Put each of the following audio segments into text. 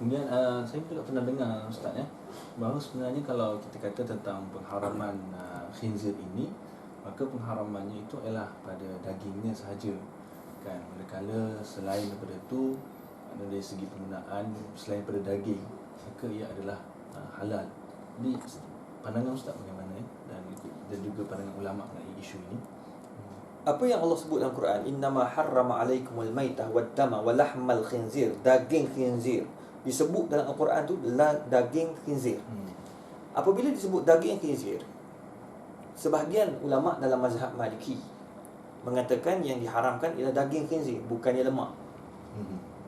Kemudian saya juga pernah dengar Ustaz bahawa sebenarnya kalau kita kata tentang pengharaman khinzir ini, maka pengharamannya itu ialah pada dagingnya sahaja kan. Manakala selain daripada itu, dari segi penggunaan selain daripada daging, maka ia adalah halal. Jadi pandangan Ustaz bagaimana dan juga pandangan ulama mengenai isu ini? Apa yang Allah sebut dalam Quran, innama harrama alaikumul maitah wad dama wa lahmal khinzir, daging khinzir. Disebut dalam Al-Quran tu daging khinzir. Apabila disebut daging khinzir, sebahagian ulama dalam mazhab Maliki mengatakan yang diharamkan ialah daging khinzir, bukannya lemak.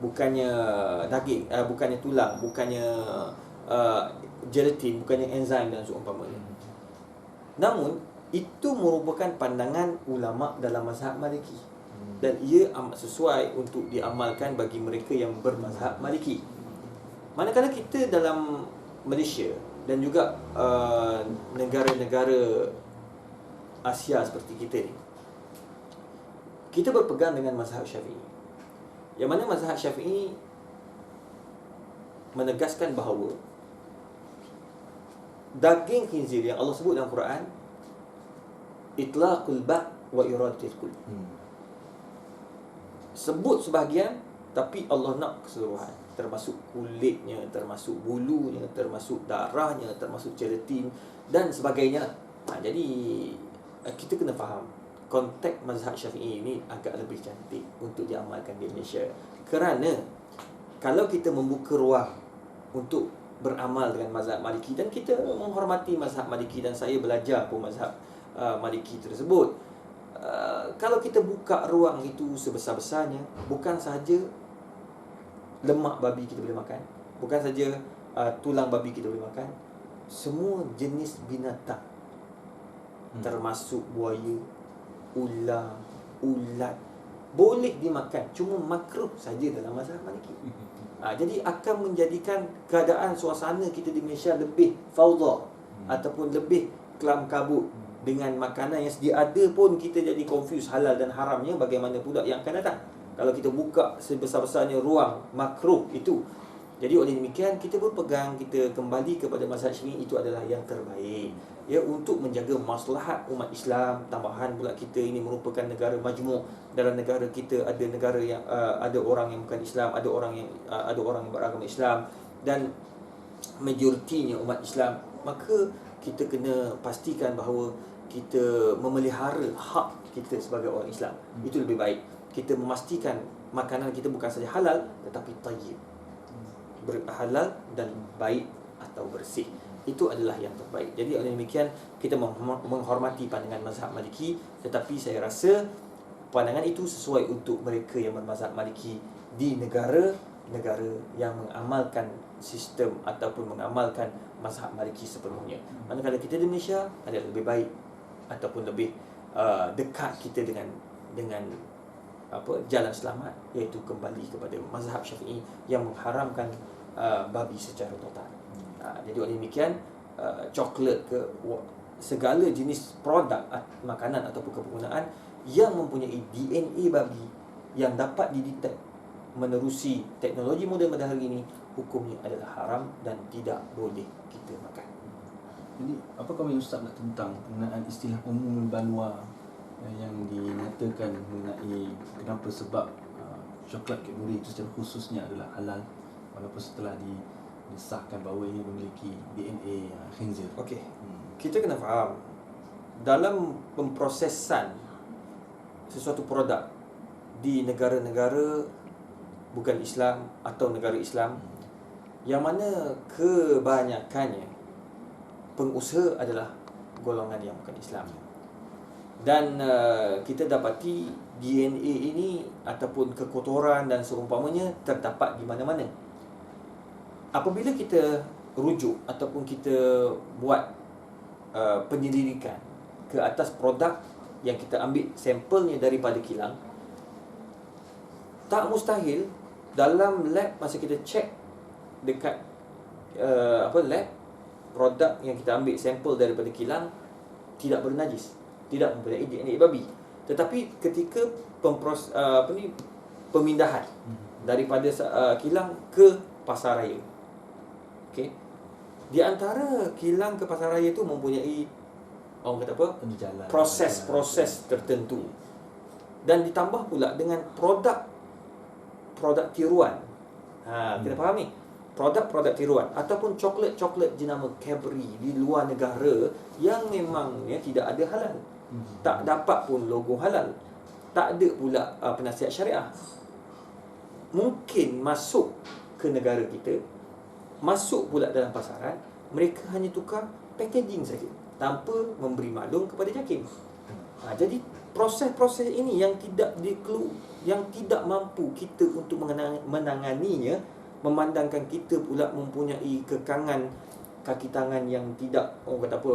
Bukannya daging, bukannya tulang, bukannya gelatin, bukannya enzim dan seumpamanya. Namun itu merupakan pandangan ulama dalam mazhab Maliki, dan ia amat sesuai untuk diamalkan bagi mereka yang bermazhab Maliki. Manakala kita dalam Malaysia dan juga negara-negara Asia seperti kita ni, kita berpegang dengan mazhab Syafi'i, yang mana mazhab Syafi'i menegaskan bahawa daging khinzir yang Allah sebut dalam Quran itlaqul ba' wa iradatul kull. Sebut sebahagian, tapi Allah nak keseluruhan, termasuk kulitnya, termasuk bulunya, termasuk darahnya, termasuk gelatin dan sebagainya. Jadi kita kena faham konteks mazhab Syafi'i ini agak lebih cantik untuk diamalkan di Malaysia. Kerana kalau kita membuka ruang untuk beramal dengan mazhab Maliki, dan kita menghormati mazhab Maliki dan saya belajar pun mazhab Maliki tersebut, kalau kita buka ruang itu sebesar-besarnya, bukan sahaja lemak babi kita boleh makan, bukan saja tulang babi kita boleh makan, semua jenis binatang, termasuk buaya, ular, ulat, boleh dimakan, cuma makruh saja dalam mazhab Maliki. Jadi akan menjadikan keadaan suasana kita di Malaysia lebih fawda ataupun lebih kelam kabut. Dengan makanan yang sedia ada pun kita jadi confuse halal dan haramnya, bagaimana pula yang akan datang kalau kita buka sebesar-besarnya ruang makruh itu. Jadi oleh demikian kita berpegang, kita kembali kepada mazhab Syafi'i, itu adalah yang terbaik ya, untuk menjaga maslahat umat Islam. Tambahan pula kita ini merupakan negara majmuk. Dalam negara kita ada negara yang ada orang yang bukan Islam, ada orang yang beragama Islam, dan majoritinya umat Islam. Maka kita kena pastikan bahawa kita memelihara hak kita sebagai orang Islam. Itu lebih baik. Kita memastikan makanan kita bukan saja halal tetapi tayyib, halal dan baik atau bersih. Itu adalah yang terbaik. Jadi oleh demikian kita menghormati pandangan mazhab Maliki, tetapi saya rasa pandangan itu sesuai untuk mereka yang bermazhab Maliki di negara-negara yang mengamalkan sistem ataupun mengamalkan mazhab Maliki sepenuhnya. Manakala kita di Malaysia adalah lebih baik ataupun lebih dekat kita dengan jalan selamat, iaitu kembali kepada mazhab Syafi'i yang mengharamkan babi secara total. Jadi oleh demikian coklat ke segala jenis produk makanan ataupun kegunaan yang mempunyai DNA babi yang dapat didetek menerusi teknologi moden pada hari ini, hukumnya adalah haram dan tidak boleh kita makan. Jadi apa komen Ustaz nak tentang penggunaan istilah umumul balwa yang dinyatakan mengenai kenapa sebab coklat Cadbury itu secara khususnya adalah halal walaupun setelah disahkan bahawa ia memiliki DNA khinzir. Okey. Kita kena faham dalam pemprosesan sesuatu produk di negara-negara bukan Islam atau negara Islam, yang mana kebanyakannya pengusaha adalah golongan yang bukan Islam. Dan kita dapati DNA ini ataupun kekotoran dan seumpamanya terdapat di mana-mana. Apabila kita rujuk ataupun kita buat penyelidikan ke atas produk yang kita ambil sampelnya daripada kilang, tak mustahil dalam lab masa kita cek dekat lab, produk yang kita ambil sampel daripada kilang tidak bernajis, tidak mempunyai DNA babi. Tetapi ketika pemindahan daripada kilang ke pasaraya. Okey. Di antara kilang ke pasaraya itu mempunyai orang kata apa? Proses-proses tertentu. Dan ditambah pula dengan produk tiruan. Kita faham ni? Produk tiruan ataupun coklat jenama Cadbury di luar negara yang memang tidak ada halal. Tak dapat pun logo halal. Tak ada pula penasihat syariah. Mungkin masuk ke negara kita, masuk pula dalam pasaran, mereka hanya tukar packaging saja tanpa memberi maklum kepada JAKIM. Jadi proses-proses ini yang tidak mampu kita untuk menanganinya, memandangkan kita pula mempunyai kekangan kaki tangan yang tidak, orang kata apa,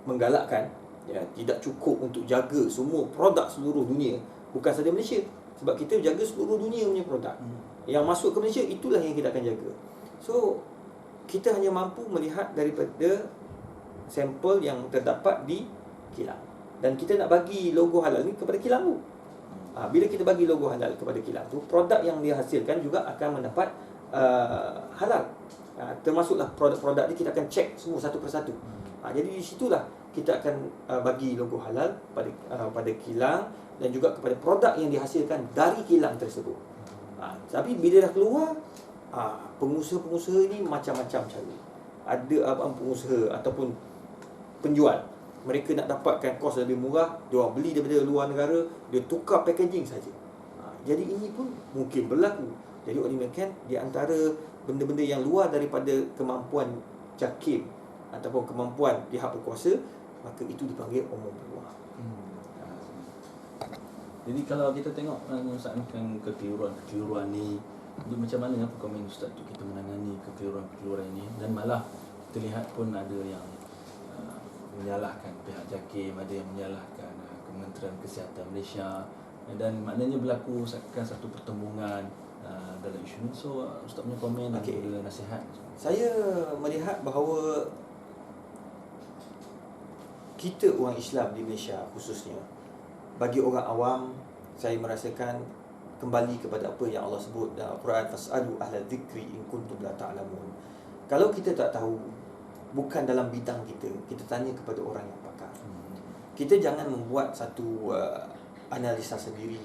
menggalakkan, tidak cukup untuk jaga semua produk seluruh dunia, bukan saja Malaysia, sebab kita jaga seluruh dunia punya produk. Yang masuk ke Malaysia, itulah yang kita akan jaga. So kita hanya mampu melihat daripada sampel yang terdapat di kilang, dan kita nak bagi logo halal ni kepada kilang tu. Bila kita bagi logo halal kepada kilang tu, produk yang dihasilkan juga akan mendapat halal. Termasuklah produk-produk ni kita akan cek semua satu persatu. Jadi di situlah kita akan bagi logo halal pada kilang dan juga kepada produk yang dihasilkan dari kilang tersebut. Tapi bila dah keluar, pengusaha-pengusaha ni macam-macam cara. Ada pengusaha ataupun penjual, mereka nak dapatkan kos lebih murah, dia orang beli daripada luar negara, dia tukar packaging saja. Jadi ini pun mungkin berlaku. Jadi oleh demikian, di antara benda-benda yang luar daripada kemampuan JAKIM ataupun kemampuan pihak berkuasa, maka itu dipanggil umum peluang. Jadi kalau kita tengok Ustaz kan kekeliruan ni, jadi macam mana komen Ustaz tu kita menangani kekeliruan ini, dan malah terlihat pun ada yang menyalahkan pihak JAKIM, ada yang menyalahkan Kementerian Kesihatan Malaysia, dan maknanya berlaku satu pertembungan dalam isu ni. So Ustaz punya komen dan juga nasihat. Saya melihat bahawa kita orang Islam di Malaysia khususnya, bagi orang awam, saya merasakan kembali kepada apa yang Allah sebut dalam Al-Quran, fas'alu ahla dzikri in kuntum la ta'lamun. Kalau kita tak tahu, bukan dalam bidang kita, kita tanya kepada orang yang pakar. Kita jangan membuat satu analisa sendiri.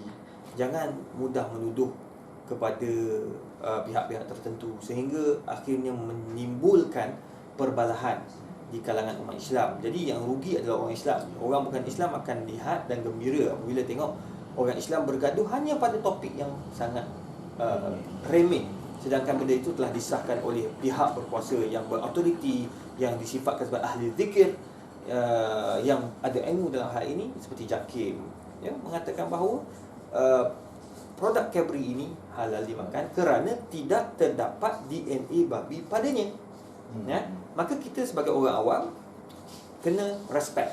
Jangan mudah menuduh kepada pihak-pihak tertentu sehingga akhirnya menimbulkan perbalahan di kalangan umat Islam. Jadi yang rugi adalah orang Islam. Orang bukan Islam akan lihat dan gembira apabila tengok orang Islam bergaduh hanya pada topik yang sangat remeh, sedangkan benda itu telah disahkan oleh pihak berkuasa yang berautoriti, yang disifatkan sebagai ahli zikir, yang ada ilmu dalam hal ini, seperti JAKIM, mengatakan bahawa produk Cadbury ini halal dimakan kerana tidak terdapat DNA babi padanya. Maka kita sebagai orang awam kena respect,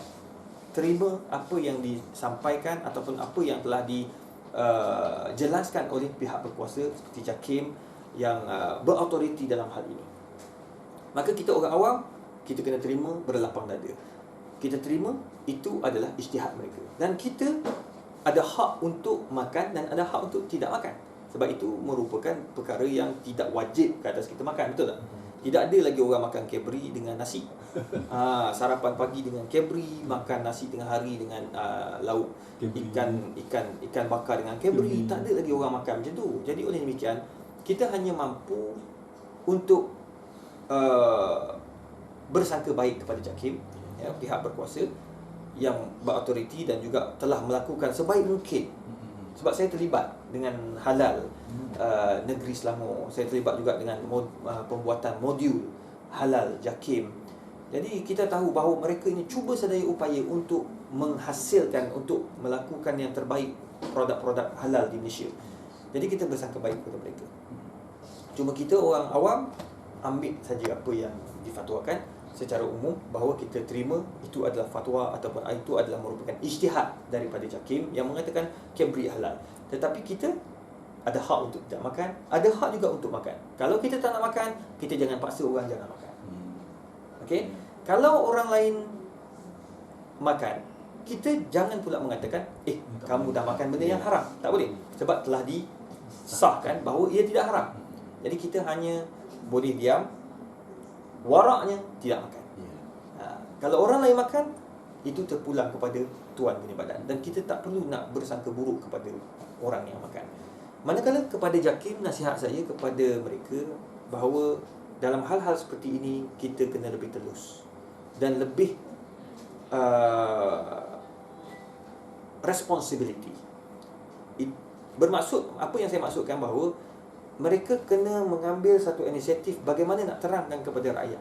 terima apa yang disampaikan ataupun apa yang telah dijelaskan oleh pihak berkuasa seperti JAKIM yang berautoriti dalam hal ini. Maka kita orang awam, kita kena terima berlapang dada. Kita terima itu adalah ijtihad mereka, dan kita ada hak untuk makan dan ada hak untuk tidak makan. Sebab itu merupakan perkara yang tidak wajib ke atas kita makan, betul tak? Tidak ada lagi orang makan Cadbury dengan nasi. Sarapan pagi dengan Cadbury, makan nasi tengah hari dengan lauk ikan bakar dengan Cadbury. Tak ada lagi orang makan macam tu. Jadi oleh demikian, kita hanya mampu untuk bersangka baik kepada JAKIM, pihak berkuasa yang berautoriti dan juga telah melakukan sebaik mungkin. Sebab saya terlibat dengan halal negeri Selangor. Saya terlibat juga dengan pembuatan modul halal JAKIM. Jadi kita tahu bahawa mereka ini cuba sedaya upaya untuk menghasilkan, untuk melakukan yang terbaik produk-produk halal di Malaysia. Jadi kita bersangka baik kepada mereka. Cuma kita orang awam ambil saja apa yang difatwakan secara umum, bahawa kita terima itu adalah fatwa ataupun itu adalah merupakan ijtihad daripada JAKIM yang mengatakan Cadbury halal. Tetapi kita ada hak untuk tidak makan, ada hak juga untuk makan. Kalau kita tak nak makan, kita jangan paksa orang jangan makan. Okey? Kalau orang lain makan, kita jangan pula mengatakan kamu dah makan benda yang haram. Tak boleh. Sebab telah sah kan, bahawa ia tidak haram. Jadi kita hanya boleh diam, waraknya tidak makan. Kalau orang lain makan, itu terpulang kepada tuan punya badan, dan kita tak perlu nak bersangka buruk kepada orang yang makan. Manakala kepada JAKIM, nasihat saya kepada mereka bahawa dalam hal-hal seperti ini kita kena lebih telus dan lebih responsibility. Bermaksud, apa yang saya maksudkan, bahawa mereka kena mengambil satu inisiatif bagaimana nak terangkan kepada rakyat.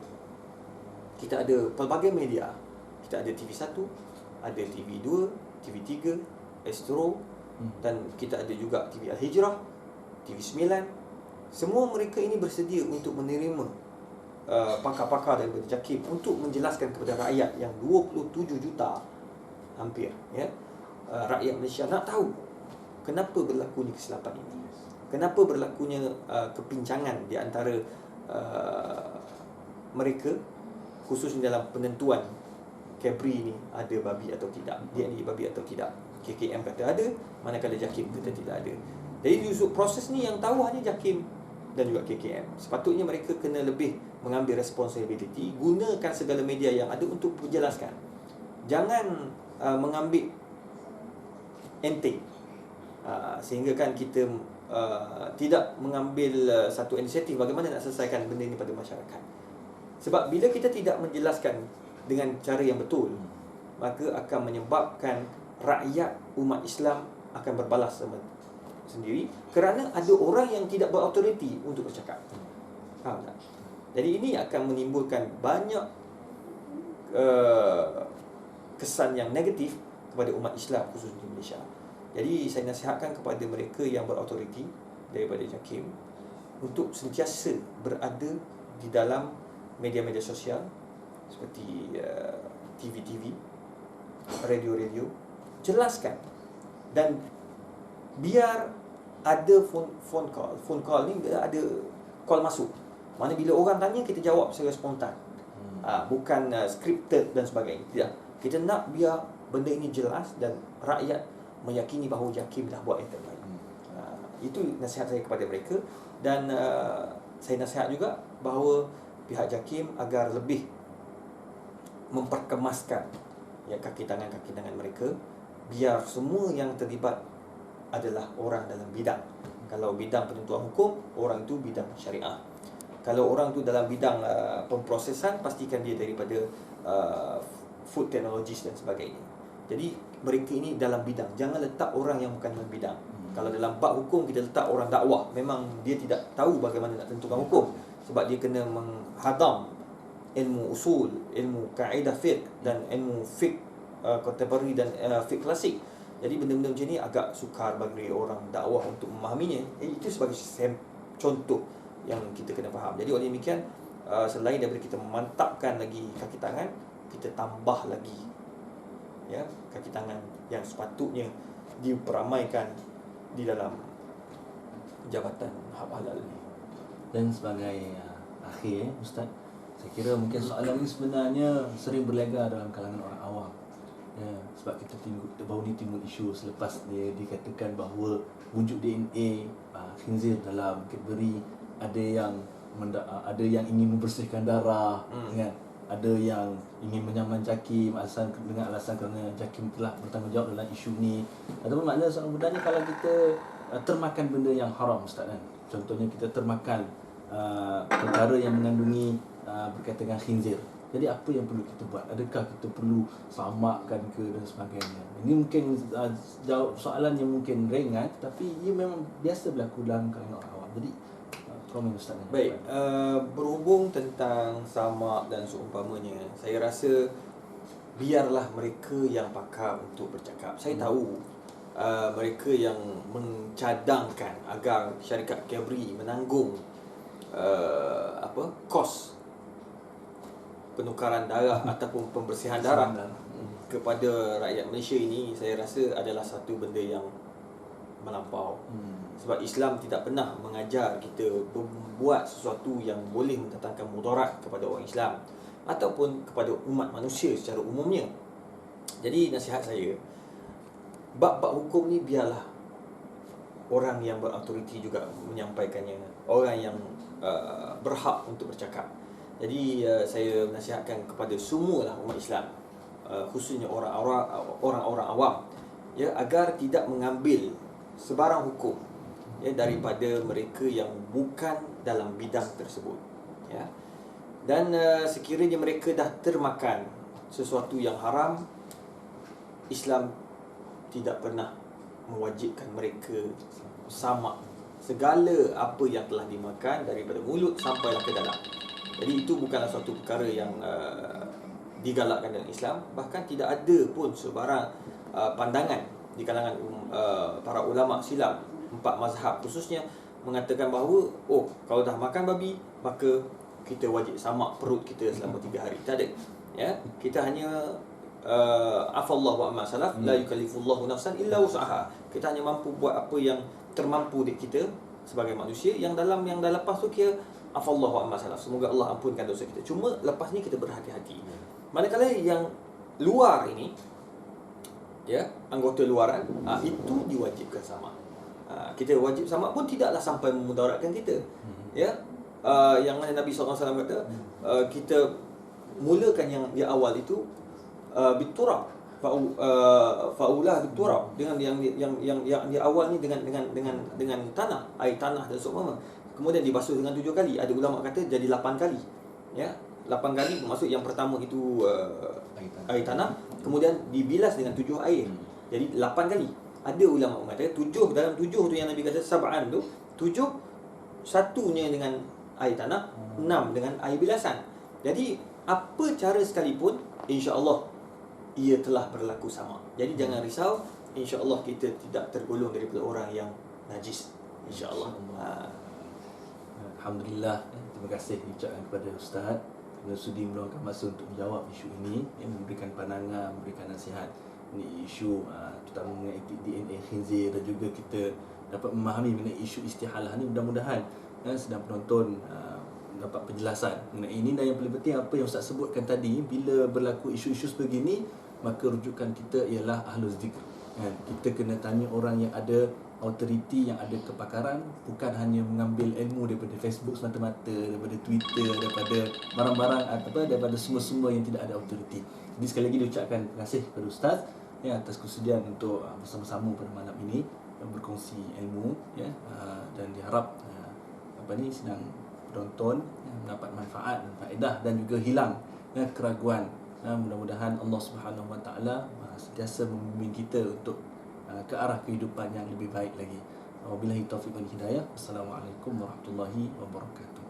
Kita ada pelbagai media. Kita ada TV1, ada TV2, TV3, Astro, dan kita ada juga TV Al-Hijrah, TV9. Semua mereka ini bersedia untuk menerima pakar-pakar daripada JAKIM untuk menjelaskan kepada rakyat yang 27 juta hampir, ya, rakyat Malaysia nak tahu kenapa berlakunya kesilapan ini, kenapa berlakunya kepincangan di antara mereka, khususnya dalam penentuan Cabri ni ada babi atau tidak, DNA babi atau tidak. KKM kata ada, manakala JAKIM kata tidak ada. Jadi proses ni yang tahu hanya JAKIM dan juga KKM. Sepatutnya mereka kena lebih mengambil responsibility, gunakan segala media yang ada untuk menjelaskan. Jangan mengambil enteng, sehingga kan kita tidak mengambil satu inisiatif bagaimana nak selesaikan benda ini pada masyarakat. Sebab bila kita tidak menjelaskan dengan cara yang betul, maka akan menyebabkan rakyat umat Islam akan berbalas sendiri, kerana ada orang yang tidak berautoriti untuk bercakap. Faham tak? Jadi ini akan menimbulkan banyak kesan yang negatif kepada umat Islam, khususnya di Malaysia. Jadi saya nasihatkan kepada mereka yang berautoriti daripada JAKIM untuk sentiasa berada di dalam media-media sosial seperti TV-TV, radio-radio. Jelaskan, dan biar ada phone call ni ada call masuk, mana bila orang tanya kita jawab secara spontan, bukan scripted dan sebagainya. Tidak, kita nak biar benda ini jelas dan rakyat meyakini bahawa JAKIM dah buat yang terbaik. Itu nasihat saya kepada mereka. Dan saya nasihat juga bahawa pihak JAKIM agar lebih memperkemaskan kaki tangan mereka, biar semua yang terlibat adalah orang dalam bidang. Kalau bidang penentuan hukum, orang itu bidang syariah. Kalau orang tu dalam bidang pemprosesan, pastikan dia daripada food technologies dan sebagainya. Jadi mereka ini dalam bidang. Jangan letak orang yang bukan dalam bidang. Kalau dalam bab hukum kita letak orang dakwah, memang dia tidak tahu bagaimana nak tentukan hukum, sebab dia kena menghadam ilmu usul, ilmu kaedah fiqh dan ilmu fiqh contemporary dan fiqh klasik. Jadi benda-benda macam ni agak sukar bagi orang dakwah untuk memahaminya. Itu sebagai contoh yang kita kena faham. Jadi oleh demikian, selain daripada kita memantapkan lagi kaki tangan, kita tambah lagi kaki tangan yang sepatutnya diperamaikan di dalam jabatan hak halal ni. Dan sebagai akhir, Ustaz, saya kira mungkin soalan ini sebenarnya sering berlega dalam kalangan orang awam. Sebab kita baru ni timbul isu selepas dia dikatakan bahawa wujud DNA khinzir dalam Cadbury, ada yang ingin membersihkan darah, kan? Ada yang ingin menyaman JAKIM dengan alasan kerana JAKIM telah bertanggungjawab dalam isu ni. Ataupun makna seorang mudahnya kalau kita termakan benda yang haram, Ustaz, kan? Contohnya kita termakan perkara yang mengandungi berkaitan dengan khinzir. Jadi apa yang perlu kita buat? Adakah kita perlu selamatkan ke dan sebagainya? Ini mungkin jawab soalan yang mungkin ringan, tapi ia memang biasa berlaku dalam kalangan orang awam. Jadi komen Ustaz. Baik, berhubung tentang samak dan seumpamanya, saya rasa biarlah mereka yang pakar untuk bercakap. Saya tahu mereka yang mencadangkan agar syarikat Cadbury menanggung kos penukaran darah ataupun pembersihan darah kepada rakyat Malaysia ini, saya rasa adalah satu benda yang melampau. Sebab Islam tidak pernah mengajar kita membuat sesuatu yang boleh mendatangkan mudarat kepada orang Islam ataupun kepada umat manusia secara umumnya. Jadi nasihat saya, bab-bab hukum ni biarlah orang yang berautoriti juga menyampaikannya, orang yang berhak untuk bercakap. Jadi saya menasihatkan kepada semualah umat Islam, khususnya orang-orang awam, ya, agar tidak mengambil sebarang hukum, ya, daripada mereka yang bukan dalam bidang tersebut, ya. Dan sekiranya mereka dah termakan sesuatu yang haram, Islam tidak pernah mewajibkan mereka sama segala apa yang telah dimakan daripada mulut sampailah ke dalam. Jadi itu bukanlah suatu perkara yang digalakkan dalam Islam. Bahkan tidak ada pun sebarang pandangan di kalangan para ulama silam, 4 mazhab khususnya, mengatakan bahawa kalau dah makan babi maka kita wajib samak perut kita selama 3 hari. Tak ada, ya. Kita hanya afallahu amma salaf, la yukallifullahu nafsan illa wus'aha. Kita hanya mampu buat apa yang termampu di kita sebagai manusia. Yang dah lepas tu kira afallahu amma salaf, semoga Allah ampunkan dosa kita. Cuma lepas ni kita berhati-hati. Manakala yang luar ini, ya, anggota luaran, itu diwajibkan sama. Kita wajib sama pun tidaklah sampai memudaratkan kita, ya. Yang mana Nabi SAW kata, kita mulakan yang awal itu biturab, faulah biturab, dengan yang di awal ni dengan tanah, air tanah dan seumpama. Kemudian dibasuh dengan 7 kali. Ada ulama kata jadi 8 kali, ya. 8 kali bermaksud yang pertama itu air tanah, kemudian dibilas dengan 7 air. Jadi 8 kali. Ada ulama mengatakan 7, dalam 7 tu yang Nabi kata sab'an tu, 7 satunya dengan air tanah, 6 dengan air bilasan. Jadi apa cara sekalipun, insya-Allah ia telah berlaku sama. Jadi jangan risau, insya-Allah kita tidak tergolong daripada orang yang najis, insya-Allah. Alhamdulillah, terima kasih ucapkan kepada Ustaz kerana sudi meluangkan masa untuk menjawab isu ini, memberikan pandangan, memberikan nasihat. Ini isu terutama mengenai DNA khinzir, dan juga kita dapat memahami mengenai isu istihalah ni. Mudah-mudahan sedang penonton dapat penjelasan mengenai ini. Dan yang paling penting apa yang Ustaz sebutkan tadi, bila berlaku isu-isu sebegini, maka rujukan kita ialah ahlul zikr. Kita kena tanya orang yang ada autoriti, yang ada kepakaran, bukan hanya mengambil ilmu daripada Facebook semata-mata, daripada Twitter, daripada barang-barang daripada semua-semua yang tidak ada autoriti. Jadi sekali lagi diucapkan terima kasih kepada Ustaz, ya, atas kesediaan untuk bersama-sama pada malam ini berkongsi ilmu, ya, dan diharap sedang penonton mendapat manfaat dan faedah dan juga hilang keraguan. Mudah-mudahan Allah Subhanahu Wa Taala sentiasa membimbing kita untuk ke arah kehidupan yang lebih baik lagi. Wabillahi taufiq wal hidayah. Wassalamualaikum warahmatullahi wabarakatuh.